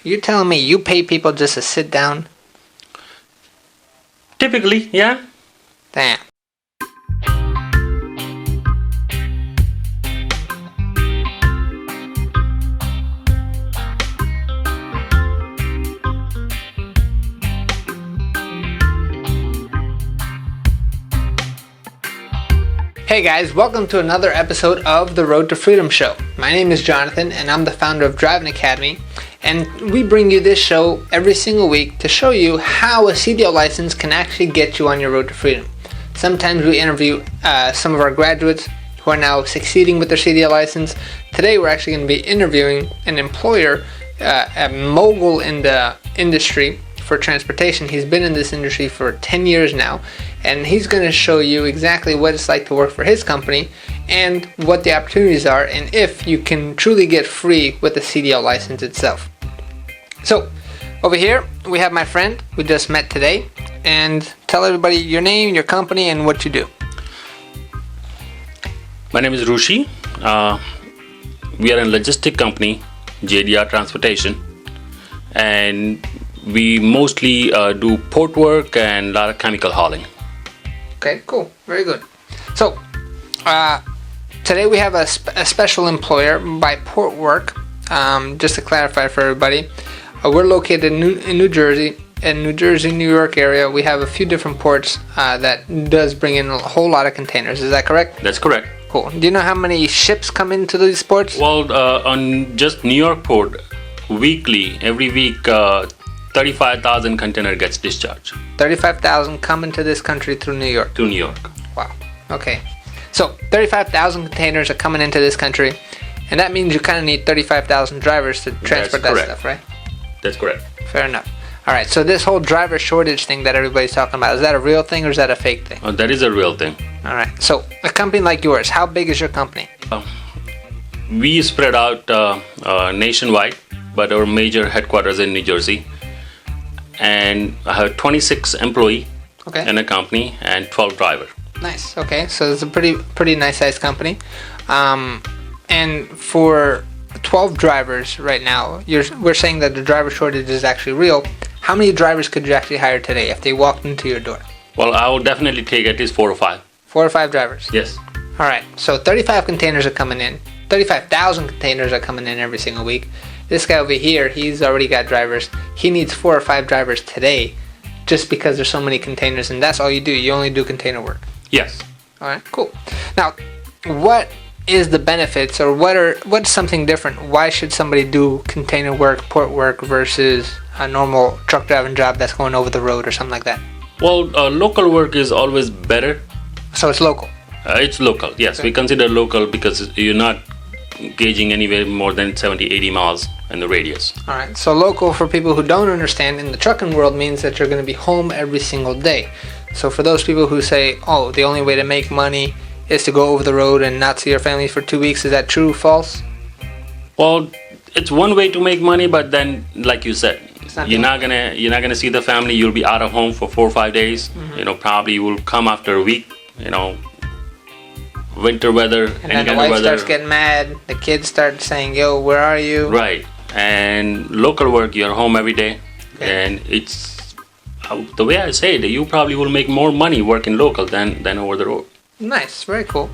You're telling me you pay people just to sit down? Typically, yeah. Damn. Hey guys, welcome to another episode of the Road to Freedom Show. My name is Jonathan and I'm the founder of Driving Academy, and we bring you this show every single week to show you how a CDL license can actually get you on your road to freedom. Sometimes we interview some of our graduates who are now succeeding with their CDL license. Today we're actually going to be interviewing an employer, a mogul in the industry for transportation. He's been in this industry for 10 years now, and he's going to show you exactly what it's like to work for his company and what the opportunities are, and if you can truly get free with the CDL license itself. So over here we have my friend we just met today, and tell everybody your name, your company, and what you do. My name is Rushi. We are a logistic company, JDR Transportation, and we mostly do port work and a lot of chemical hauling. Okay, cool. Very good. So, today we have a special employer by port work. Just to clarify for everybody, we're located in New Jersey. In New Jersey, New York area, we have a few different ports that does bring in a whole lot of containers. Is that correct? That's correct. Cool. Do you know how many ships come into these ports? Well, on just New York port, every week, 35,000 container gets discharged. 35,000 come into this country through New York. To New York. Wow. Okay. So 35,000 containers are coming into this country, and that means you kind of need 35,000 drivers to transport that stuff, right? That's correct. Fair enough. All right. So this whole driver shortage thing that everybody's talking about, is that a real thing or is that a fake thing? That is a real thing. All right. So a company like yours, how big is your company? We spread out nationwide, but our major headquarters in New Jersey. And I have 26 employees in a company and 12 drivers. Nice. Okay, so it's a pretty nice sized company. And for 12 drivers right now, we're saying that the driver shortage is actually real. How many drivers could you actually hire today if they walked into your door? Well, I will definitely take at least 4 or 5. 4 or 5 drivers? Yes. All right, so 35 containers are coming in. 35,000 containers are coming in every single week. This guy over here, he's already got drivers. He needs 4 or 5 drivers today just because there's so many containers, and that's all you do. You only do container work. Yes. All right, cool. Now, what is the benefits, or what's something different? Why should somebody do container work, port work versus a normal truck driving job that's going over the road or something like that? Well, local work is always better. So it's local? It's local, yes. Okay. We consider local because you're not gauging anywhere more than 70-80 miles in the radius. All right, so local, for people who don't understand, in the trucking world means that you're going to be home every single day. So for those people who say, oh, the only way to make money is to go over the road and not see your family for 2 weeks, is that true, false? Well, it's one way to make money, but then, like you said, you're not gonna see the family. You'll be out of home for 4 or 5 days. Mm-hmm. Probably you will come after a week. Winter weather, and then the wife starts getting mad. The kids start saying, "Yo, where are you?" Right. And local work, you're home every day, and it's the way I say it. You probably will make more money working local than over the road. Nice, very cool.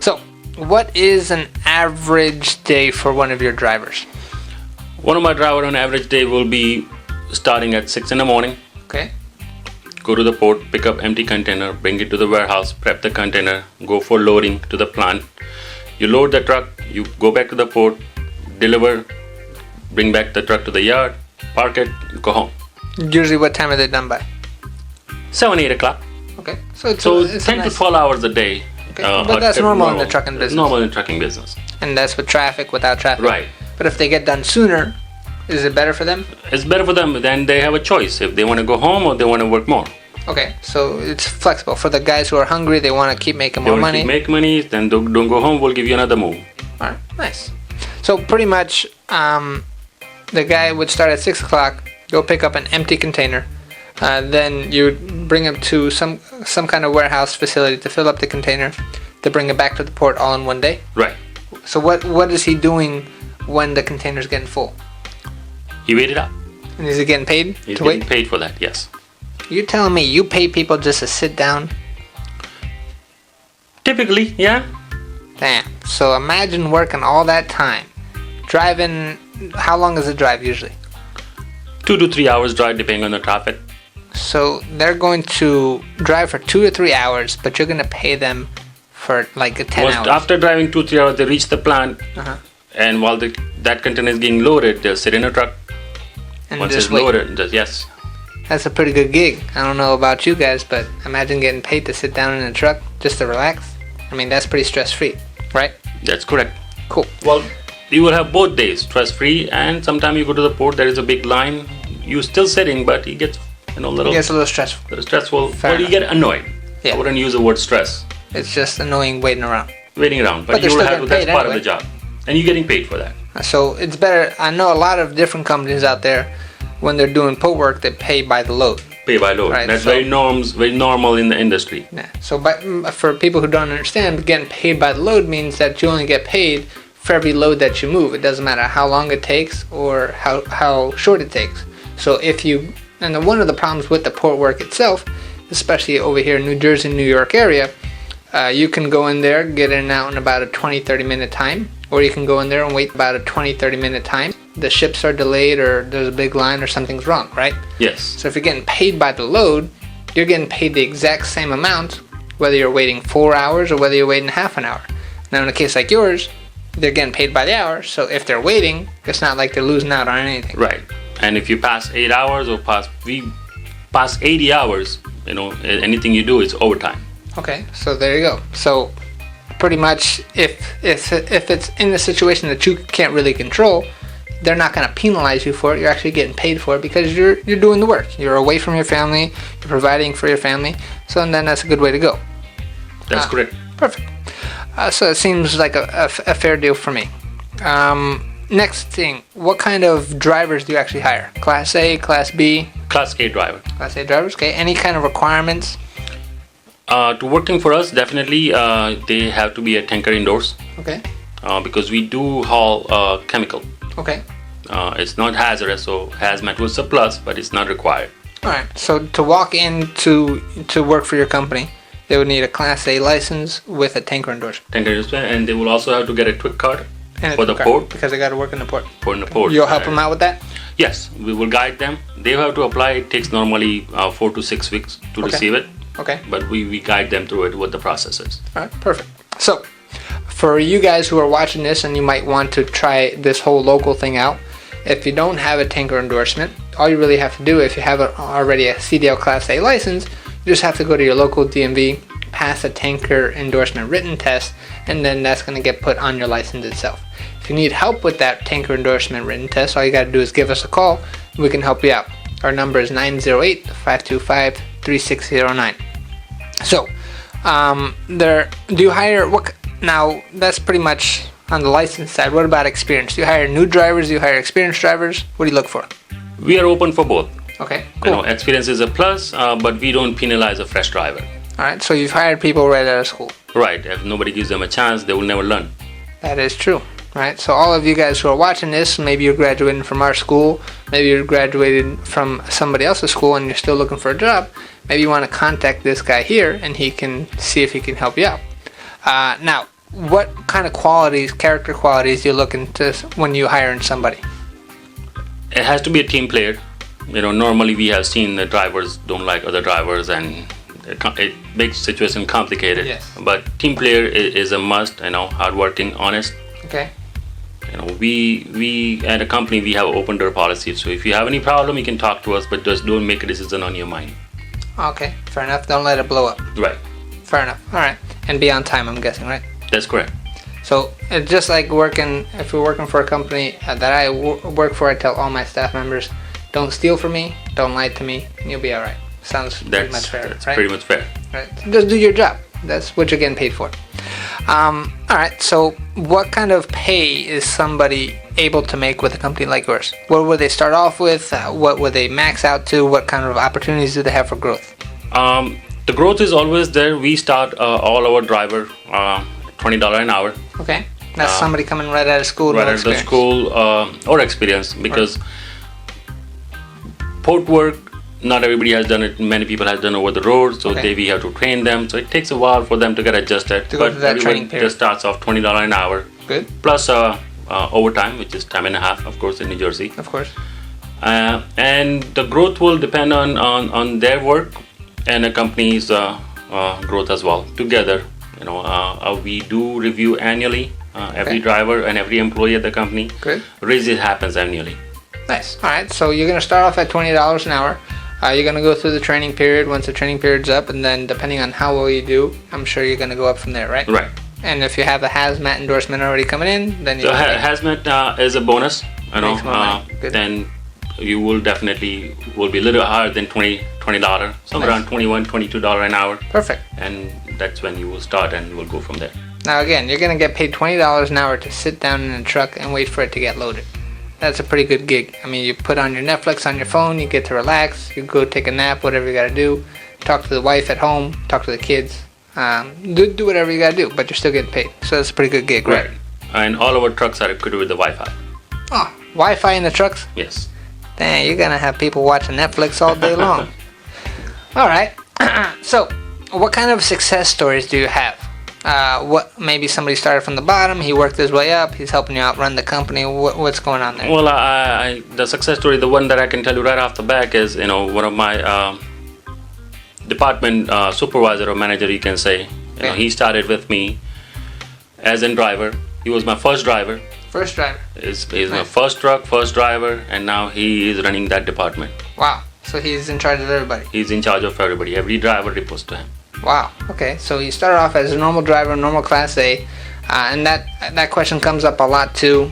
So, what is an average day for one of your drivers? One of my drivers on average day will be starting at 6 in the morning. Okay. Go to the port, pick up empty container, bring it to the warehouse, prep the container, go for loading to the plant. You load the truck, you go back to the port, deliver, bring back the truck to the yard, park it, go home. Usually what time are they done by? 7, 8 o'clock. Okay. So it's 10 to 12 hours a day. Okay. But that's normal in the trucking business. Normal in the trucking business. And that's with traffic, without traffic. Right. But if they get done sooner, is it better for them? It's better for them. Then they have a choice if they want to go home or they want to work more. Okay, so it's flexible. For the guys who are hungry, they want to keep making more money. Make money, then don't go home, we'll give you another move. Alright, nice. So pretty much, the guy would start at 6 o'clock, go pick up an empty container, then you bring him to some kind of warehouse facility to fill up the container, to bring it back to the port all in one day. Right. So what is he doing when the container's getting full? He waited up. And is he getting paid He's to getting wait? paid for that, yes. You're telling me you pay people just to sit down? Typically, yeah. Damn. So imagine working all that time. Driving, how long is the drive usually? 2 to 3 hours drive depending on the traffic. So they're going to drive for 2 to 3 hours, but you're going to pay them for like 10 hours. After driving 2-3 hours, they reach the plant, and while that container is getting loaded, they'll sit in a truck. And Once just it's wait. loaded, yes. That's a pretty good gig. I don't know about you guys, but imagine getting paid to sit down in a truck just to relax. I mean, that's pretty stress-free, right? That's correct. Cool. Well, you will have both days, stress-free, and sometimes you go to the port, there is a big line. You're still sitting, but it gets It gets a little stressful. stressful. Fair Well, you enough. get annoyed. Yeah. I wouldn't use the word stress. It's just annoying waiting around. Waiting around, But but they're you will still have getting that's paid part of anyway. the job, and you're getting paid for that. So it's better. I know a lot of different companies out there, when they're doing port work, they pay by the load. Pay by load. Right, That's so- very normal in the industry. Yeah. So, but for people who don't understand, getting paid by the load means that you only get paid for every load that you move. It doesn't matter how long it takes or how short it takes. So if you, and one of the problems with the port work itself, especially over here in New Jersey, New York area, you can go in there, get in and out in about a 20-30 minute time, or you can go in there and wait about a 20-30 minute time. The ships are delayed, or there's a big line, or something's wrong, right? Yes. So if you're getting paid by the load, you're getting paid the exact same amount, whether you're waiting 4 hours or whether you're waiting half an hour. Now in a case like yours, they're getting paid by the hour, so if they're waiting, it's not like they're losing out on anything. Right. And if you pass 8 hours or pass 80 hours, anything you do is overtime. Okay, so there you go. So pretty much, if it's in a situation that you can't really control, they're not going to penalize you for it. You're actually getting paid for it because you're doing the work. You're away from your family. You're providing for your family. So then that's a good way to go. That's correct. Perfect. So it seems like a fair deal for me. Next thing, what kind of drivers do you actually hire? Class A, Class B? Class A driver. Class A drivers, okay. Any kind of requirements? To working for us, definitely they have to be a tanker indoors Okay. because we do haul chemical. Okay. It's not hazardous, so hazmat was a plus, but it's not required. All right. So to walk in to work for your company, they would need a Class A license with a tanker endorsement. Tanker endorsement, and they will also have to get a twig card And a for the card, port. because they got to work in the port. For the port. You'll help them out with that? Yes, we will guide them. They have to apply. It takes normally 4 to 6 weeks to Okay. receive it, Okay. but we guide them through it, what the process is. All right, perfect. So, for you guys who are watching this and you might want to try this whole local thing out, if you don't have a tanker endorsement, all you really have to do, if you have already a CDL Class A license, you just have to go to your local DMV, pass a tanker endorsement written test, and then that's going to get put on your license itself. If you need help with that tanker endorsement written test, all you got to do is give us a call. We can help you out. Our number is 908-525-3609. So, do you hire, now that's pretty much on the license side. What about experience? Do you hire new drivers? Do you hire experienced drivers? What do you look for? We are open for both. Okay, cool. Experience is a plus, but we don't penalize a fresh driver. All right, so you've hired people right out of school. Right. If nobody gives them a chance, they will never learn. That is true. Right, so all of you guys who are watching this, maybe you're graduating from our school, maybe you're graduating from somebody else's school and you're still looking for a job, maybe you want to contact this guy here and he can see if he can help you out. Now, what kind of qualities, character qualities, you're looking to when you hiring somebody? It has to be a team player. Normally we have seen the drivers don't like other drivers, and it makes situation complicated. Yes. But team player is a must. Hardworking, honest. Okay. We at a company, we have open door policy. So if you have any problem, you can talk to us, but just don't make a decision on your mind. Okay, fair enough. Don't let it blow up. Right. Fair enough. All right, and be on time, I'm guessing, right? That's correct. So it's just like working. If you're working for a company that I work for, I tell all my staff members, don't steal from me, don't lie to me, and you'll be all right. Sounds pretty much fair, That's right? pretty much fair. Right. Just do your job. That's what you're getting paid for. All right. So, what kind of pay is somebody able to make with a company like yours? What would they start off with? What would they max out to? What kind of opportunities do they have for growth? The growth is always there. We start all our driver $20 an hour. Okay. That's somebody coming right out of school. Right no out of the experience. school or experience, because port work, not everybody has done it. Many people have done over the road, so we have to train them. So it takes a while for them to get adjusted. To go through that training everyone period. just starts off $20 an hour. Good. Plus overtime, which is time and a half, of course, in New Jersey. Of course. And the growth will depend on their work and the company's growth as well. Together, we do review annually. Every driver and every employee at the company. Good. Raises happens annually. Nice. All right. So you're going to start off at $20 an hour. You're going to go through the training period once the training period's up, and then depending on how well you do, I'm sure you're going to go up from there, right? Right. And if you have a hazmat endorsement already coming in, then you. So hazmat is a bonus. Good. Then you will definitely be a little higher than $20, somewhere around $21, $22 an hour. Perfect. And that's when you will start, and you will go from there. Now again, you're going to get paid $20 an hour to sit down in a truck and wait for it to get loaded. That's a pretty good gig. I mean, you put on your Netflix on your phone, you get to relax, you go take a nap, whatever you got to do, talk to the wife at home, talk to the kids, do whatever you got to do, but you're still getting paid. So that's a pretty good gig, right? And all our trucks are equipped with the Wi-Fi. Oh, Wi-Fi in the trucks? Yes. Dang, you're going to have people watching Netflix all day long. All right. So, what kind of success stories do you have? Maybe somebody started from the bottom, he worked his way up, he's helping you out run the company. What's going on there? Well, the success story, the one that I can tell you right off the back is, one of my department supervisor or manager, you can say. He started with me as a driver. He was my first driver. First driver. He's my first truck, first driver, and now he is running that department. Wow. So he's in charge of everybody. He's in charge of everybody. Every driver reports to him. Wow. Okay. So you started off as a normal driver, normal Class A, and that question comes up a lot too.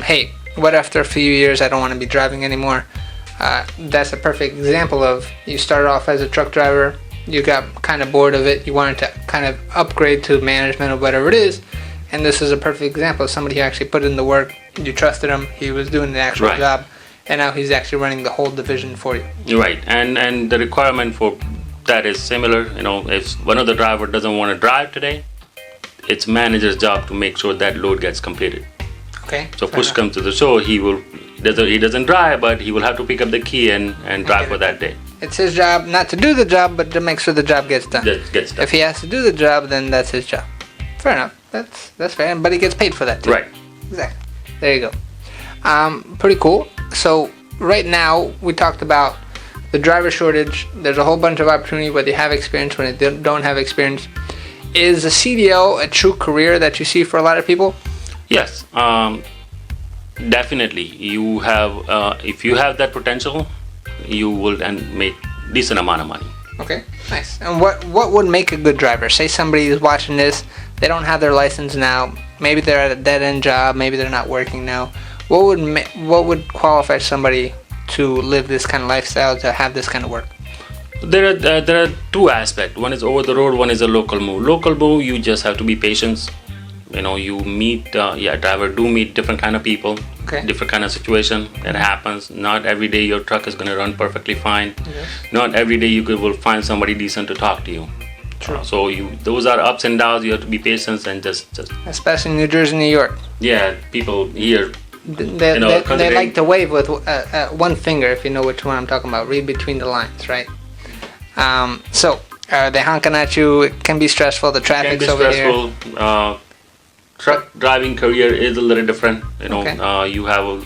Hey, what after a few years I don't want to be driving anymore? That's a perfect example of you started off as a truck driver, you got kind of bored of it, you wanted to kind of upgrade to management or whatever it is, and this is a perfect example of somebody who actually put in the work, you trusted him, he was doing the actual job, and now he's actually running the whole division for you. Right. And the requirement for that is similar. If one of the driver doesn't want to drive today, it's manager's job to make sure that load gets completed. Okay. So push comes to the shove, he doesn't drive, but he will have to pick up the key and drive for that day. It's his job not to do the job, but to make sure the job gets done. Gets done. If he has to do the job, then that's his job. Fair enough. That's fair, but he gets paid for that too. Right. Exactly. There you go. Pretty cool. So right now we talked about the driver shortage. There's a whole bunch of opportunity whether you have experience, when you don't have experience. Is a CDL a true career that you see for a lot of people? Yes, definitely. You have, if you have that potential, you will make decent amount of money. Okay, nice. And what would make a good driver? Say somebody is watching this, they don't have their license now. Maybe they're at a dead-end job. Maybe they're not working now. What would qualify somebody to live this kind of lifestyle, to have this kind of work? There are two aspects. One is over the road, one is a local move. Local move, you just have to be patient. You meet, driver do meet different kind of people, different kind of situation that happens. Not every day your truck is going to run perfectly fine. Not every day you will find somebody decent to talk to you. True. So those are ups and downs. You have to be patient and just. Especially in New Jersey, New York. Yeah, people here. They like to wave with one finger, if you know which one I'm talking about. Read between the lines, right? So are they honking at you? It can be stressful. The traffic's over here. Can be stressful. Truck driving career is a little different. You have a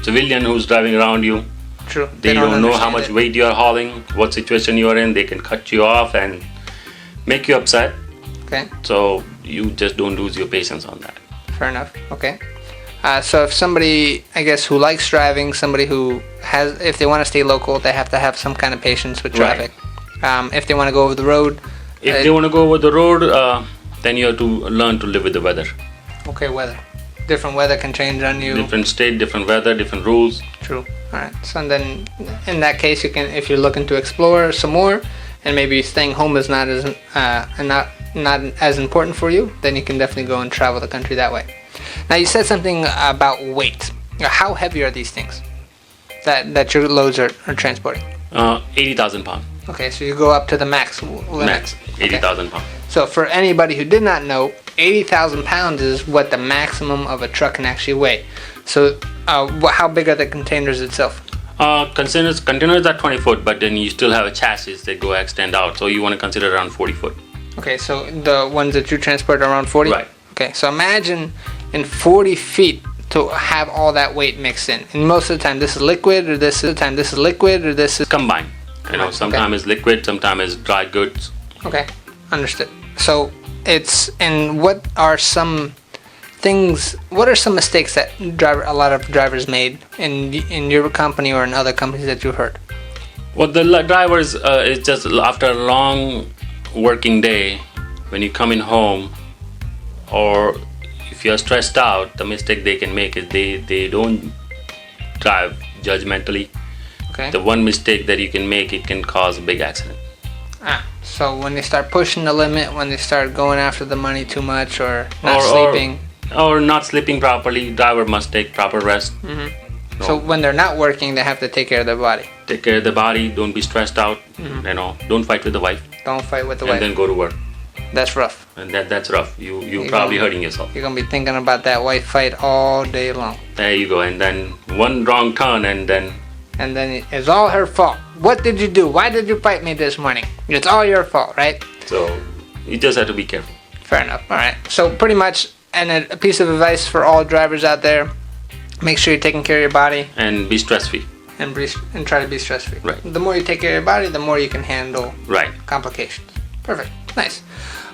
civilian who's driving around you. True. They don't know how much weight you are hauling, what situation you are in. They can cut you off and make you upset. Okay. So you just don't lose your patience on that. Fair enough. Okay. So if somebody, I guess, who likes driving, somebody who has, if they want to stay local, they have to have some kind of patience with traffic. Right. If they want to go over the road. If they want to go over the road, then you have to learn to live with the weather. Okay, weather. Different weather can change on you. Different state, different weather, different rules. True. All right. So then, in that case, you can, if you're looking to explore some more, and maybe staying home is not as important for you, then you can definitely go and travel the country that way. Now, you said something about weight. How heavy are these things that your loads are transporting? 80,000 pounds. Okay, so you go up to the max limit. Max, 80,000 pounds. So for anybody who did not know, 80,000 pounds is what the maximum of a truck can actually weigh. So how big are the containers itself? Containers are 20 foot, but then you still have a chassis that go extend out, so you want to consider around 40 foot. Okay, so the ones that you transport are around 40? Right. Okay, so imagine in 40 feet to have all that weight mixed in. And most of the time this is liquid, or this is Combined. You know, sometimes it's liquid, sometimes it's dry goods. Okay, understood. So what are some mistakes that a lot of drivers made in your company or in other companies that you heard? Well, the drivers, it's just after a long working day, when you come in home, or if you're stressed out, the mistake they can make is they don't drive judgmentally. Okay. The one mistake that you can make, it can cause a big accident. So when they start pushing the limit, when they start going after the money too much, or not sleeping. Or not sleeping properly, driver must take proper rest. Mm-hmm. So when they're not working, they have to take care of their body. Take care of the body, don't be stressed out, you know, don't fight with the wife. Don't fight with the wife. And then go to work. That's rough. And that's rough. You're probably hurting yourself. You're going to be thinking about that wife fight all day long. There you go. And then one wrong turn and then it's all her fault. What did you do? Why did you fight me this morning? It's all your fault, right? So you just have to be careful. Fair enough. All right. So pretty much, and a piece of advice for all drivers out there: make sure you're taking care of your body and be stress-free. And try to be stress-free. Right. The more you take care of your body, the more you can handle complications. Perfect. Nice.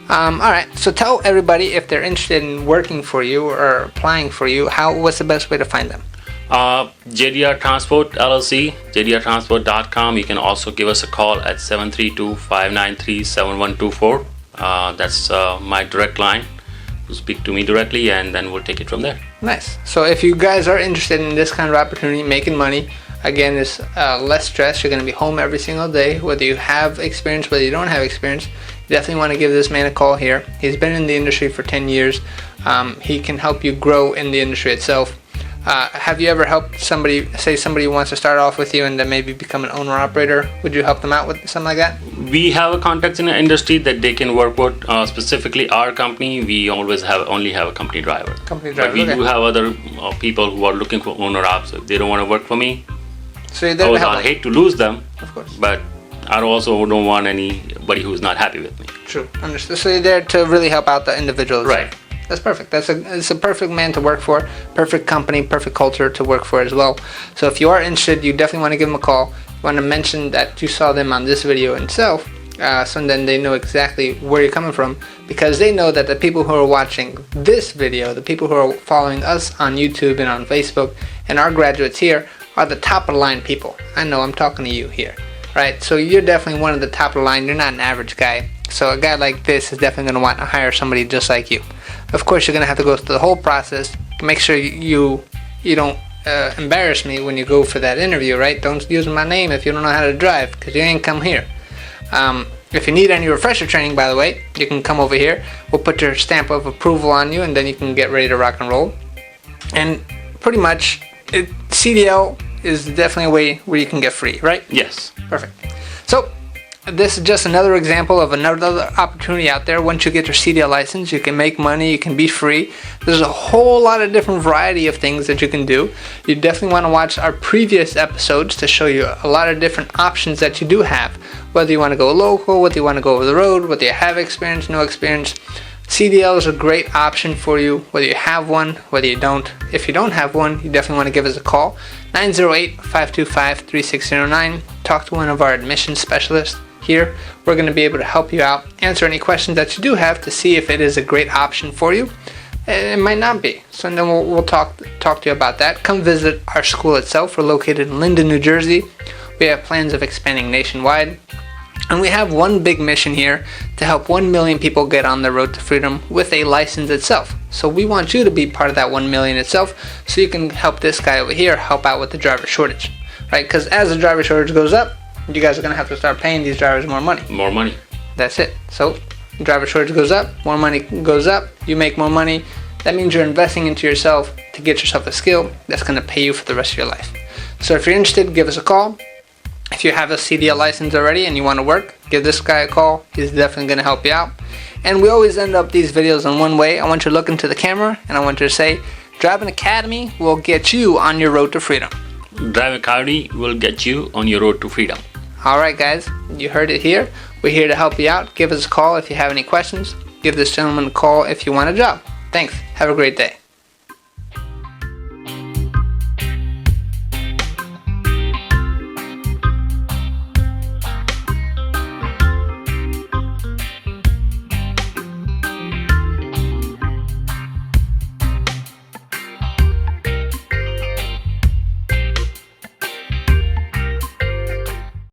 All right. So tell everybody, if they're interested in working for you or applying for you, what's the best way to find them? JDR Transport LLC, JDRtransport.com. You can also give us a call at 732-593-7124. That's my direct line. You speak to me directly, and then we'll take it from there. Nice. So if you guys are interested in this kind of opportunity, making money, again, it's less stress. You're going to be home every single day, whether you have experience, whether you don't have experience. You definitely want to give this man a call here. He's been in the industry for 10 years. He can help you grow in the industry itself. Have you ever helped somebody wants to start off with you and then maybe become an owner-operator? Would you help them out with something like that? We have a contacts in the industry that they can work with. Specifically, our company, we always only have a company driver. But we do have other people who are looking for owner-ops. So if they don't want to work for me, so I hate to lose them, of course. But I also don't want anybody who's not happy with me. True, understood. So you're there to really help out the individual. Right. That's perfect. It's a perfect man to work for, perfect company, perfect culture to work for as well. So if you are interested, you definitely want to give them a call. You want to mention that you saw them on this video itself, so then they know exactly where you're coming from, because they know that the people who are watching this video, the people who are following us on YouTube and on Facebook, and our graduates here are the top of the line people. I know I'm talking to you here, right? So you're definitely one of the top of the line. You're not an average guy. So a guy like this is definitely going to want to hire somebody just like you. Of course, you're going to have to go through the whole process. Make sure you don't embarrass me when you go for that interview, right? Don't use my name if you don't know how to drive, because you ain't come here. If you need any refresher training, by the way, you can come over here. We'll put your stamp of approval on you, and then you can get ready to rock and roll. And pretty much, CDL is definitely a way where you can get free, right? Yes. Perfect. So this is just another example of another opportunity out there. Once you get your CDL license, you can make money, you can be free. There's a whole lot of different variety of things that you can do. You definitely want to watch our previous episodes to show you a lot of different options that you do have. Whether you want to go local, whether you want to go over the road, whether you have experience, no experience. CDL is a great option for you, whether you have one, whether you don't. If you don't have one, you definitely want to give us a call. 908-525-3609. Talk to one of our admissions specialists. Here, we're going to be able to help you out, answer any questions that you do have to see if it is a great option for you. It might not be, so then we'll talk to you about that. Come visit our school itself. We're located in Linden, New Jersey. We have plans of expanding nationwide, and we have one big mission here to help 1 million people get on the road to freedom with a license itself. So we want you to be part of that 1 million itself, so you can help this guy over here help out with the driver shortage, right? Because as the driver shortage goes up, you guys are going to have to start paying these drivers more money. More money. That's it. So driver shortage goes up, more money goes up, you make more money. That means you're investing into yourself to get yourself a skill that's going to pay you for the rest of your life. So if you're interested, give us a call. If you have a CDL license already and you want to work, give this guy a call. He's definitely going to help you out. And we always end up these videos in one way. I want you to look into the camera and I want you to say, Driving Academy will get you on your road to freedom. Drive Academy will get you on your road to freedom. Alright guys, you heard it here. We're here to help you out. Give us a call if you have any questions. Give this gentleman a call if you want a job. Thanks. Have a great day.